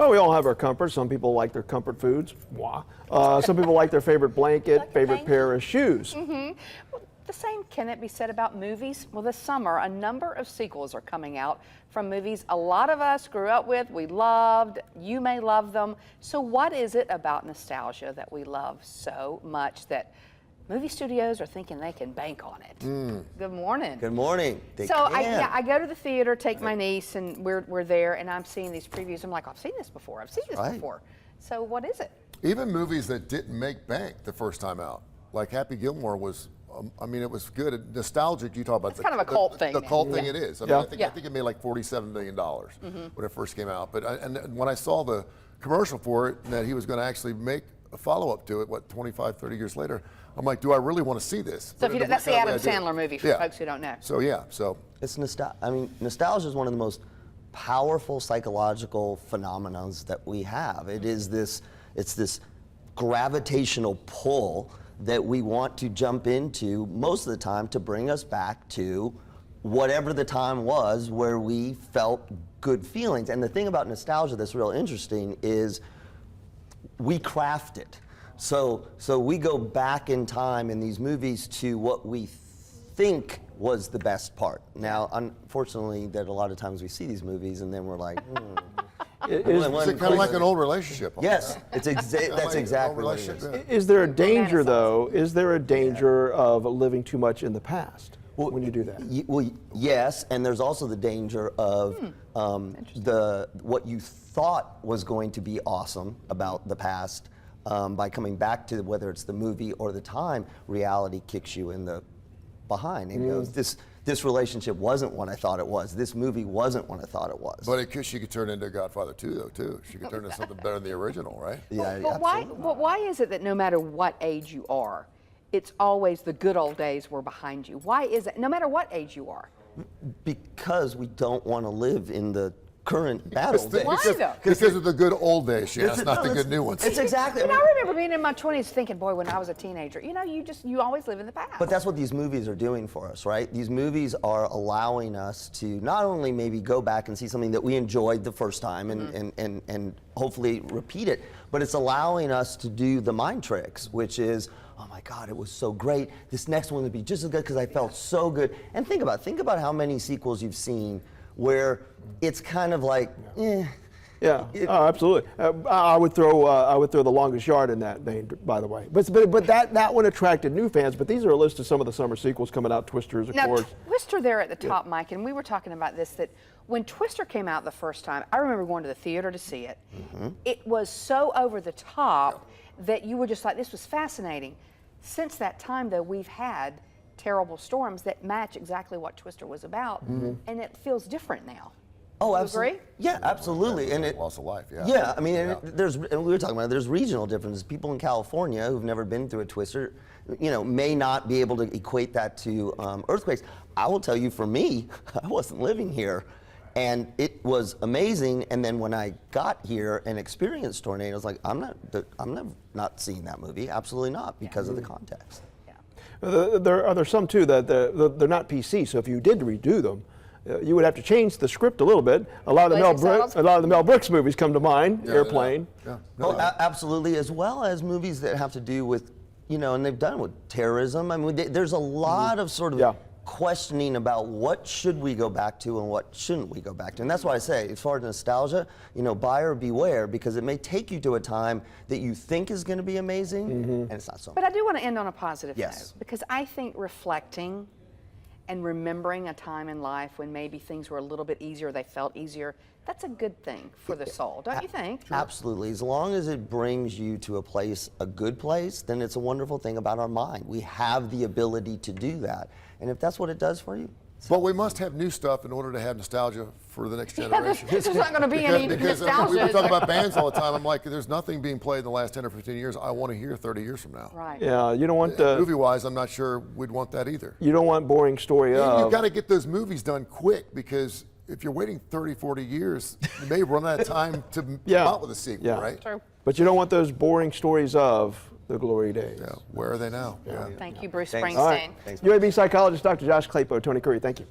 Well, we all have our comforts. Some people like their comfort foods. Moi. Some people like their favorite blanket, favorite pair of shoes. Well, the same can it be said about movies? Well, this summer, a number of sequels are coming out from movies a lot of us grew up with, we loved, you may love them. So what is it about nostalgia that we love so much that movie studios are thinking they can bank on it? Good morning. Good morning. I go to the theater, take my niece, and we're there, and I'm seeing these previews. I'm like, I've seen this before. I've seen this before. So what is it? Even movies that didn't make bank the first time out, like Happy Gilmore was. I mean, it was good. Nostalgic, you talk about. It's kind of a cult thing. The cult thing it is. I mean, I think it made like $47 million when it first came out. But and when I saw the commercial for it, and that he was going to actually make a follow-up to it, 25, 30 years later, I'm like, do I really want to see this? So that's the Adam Sandler movie for folks who don't know. So it's nostalgia is one of the most powerful psychological phenomena that we have. It's this gravitational pull that we want to jump into most of the time to bring us back to whatever the time was where we felt good feelings. And the thing about nostalgia that's real interesting is we craft it. So we go back in time in these movies to what we think was the best part. Now, unfortunately, that a lot of times we see these movies and then we're like, Is it kind of like an old relationship? Yes, that's exactly what it is. Is there a danger, though? Is there a danger of living too much in the past when you do that? Well, yes, and there's also the danger of what you thought was going to be awesome about the past. By coming back to whether it's the movie or the time, reality kicks you in the behind and goes, this relationship wasn't what I thought it was. This movie wasn't what I thought it was. But she could turn into Godfather 2, though, too. She could turn into something better than the original, right? Yeah, but why is it that no matter what age you are, it's always the good old days were behind you? Why is it, no matter what age you are? Because we don't want to live in the current battle days. Why though? Because of the good old days, yes, not the good new ones. It's exactly. I remember being in my 20s thinking, boy, when I was a teenager, you always live in the past. But that's what these movies are doing for us, right? These movies are allowing us to not only maybe go back and see something that we enjoyed the first time and hopefully repeat it, but it's allowing us to do the mind tricks, which is, oh my God, it was so great. This next one would be just as good because I felt so good. And think about how many sequels you've seen where it's kind of like, absolutely. I would throw The Longest Yard in that vein, by the way. But that one attracted new fans. But these are a list of some of the summer sequels coming out. Twisters, of course. Twister there at the top, Mike, and we were talking about this, that when Twister came out the first time, I remember going to the theater to see it. It was so over the top that you were just like, this was fascinating. Since that time, though, we've had terrible storms that match exactly what Twister was about, and it feels different now. Oh, absolutely. Agree? Yeah, absolutely. And it loss of life. Yeah, I mean, and we were talking about it, there's regional differences. People in California who've never been through a Twister, may not be able to equate that to earthquakes. I will tell you, for me, I wasn't living here, and it was amazing. And then when I got here and experienced tornadoes, like I'm not seeing that movie. Absolutely not, because of the context. There are some too that they're not PC. So if you did redo them, you would have to change the script a little bit. A lot of the Mel Brooks movies come to mind. Airplane. Absolutely, as well as movies that have to do with, and they've done with terrorism. I mean, there's a lot of sort of questioning about what should we go back to and what shouldn't we go back to. And that's why I say, as far as nostalgia, buyer beware, because it may take you to a time that you think is going to be amazing, and it's not so. But I do want to end on a positive note, because I think reflecting and remembering a time in life when maybe things were a little bit easier, they felt easier, that's a good thing for the soul, don't you think? Absolutely. As long as it brings you to a good place, then it's a wonderful thing about our mind. We have the ability to do that. And if that's what it does for you. But we must have new stuff in order to have nostalgia for the next generation. There's not going to be any nostalgia. We were talking about bands all the time. I'm like, there's nothing being played in the last 10 or 15 years I want to hear 30 years from now. Right. Yeah, you don't want movie-wise, I'm not sure we'd want that either. You don't want boring story of. You've got to get those movies done quick, because if you're waiting 30, 40 years, you may run out of time to come out with a sequel, right? True. But you don't want those boring stories of the glory days. Yeah. Where are they now? Thank you, Bruce Springsteen. All right. UAB psychologist Dr. Josh Klapow, Tony Kurre, thank you.